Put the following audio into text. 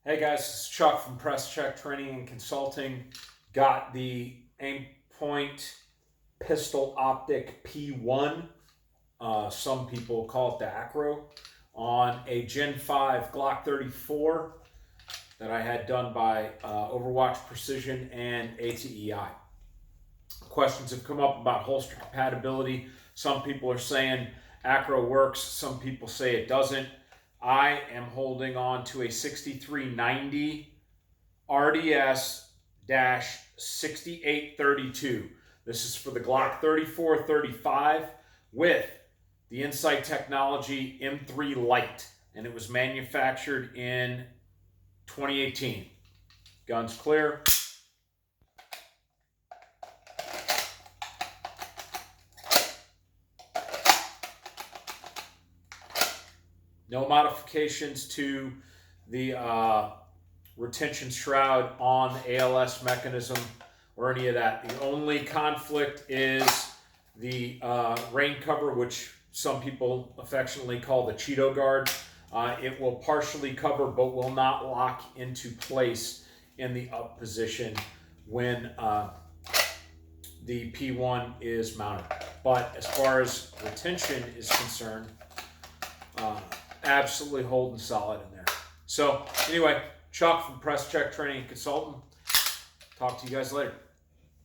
Hey guys, this is Chuck from Press Check Training and Consulting. Got the Aimpoint Pistol Optic P-1, some people call it the Acro, on a Gen5 Glock 34 that I had done by Overwatch Precision and ATEI. Questions have come up about holster compatibility. Some people are saying Acro works, some people say it doesn't. I am holding on to a 6390 RDS-6832. This is for the Glock 34-35 with the Insight Technology M3 Lite, and it was manufactured in 2018. Guns clear. No modifications to the retention shroud on the ALS mechanism or any of that. The only conflict is the rain cover, which some people affectionately call the Cheeto guard. It will partially cover but will not lock into place in the up position when the P1 is mounted. But as far as retention is concerned, absolutely holding solid in there. So anyway, Chuck from Press Check Training and Consultant. Talk to you guys later.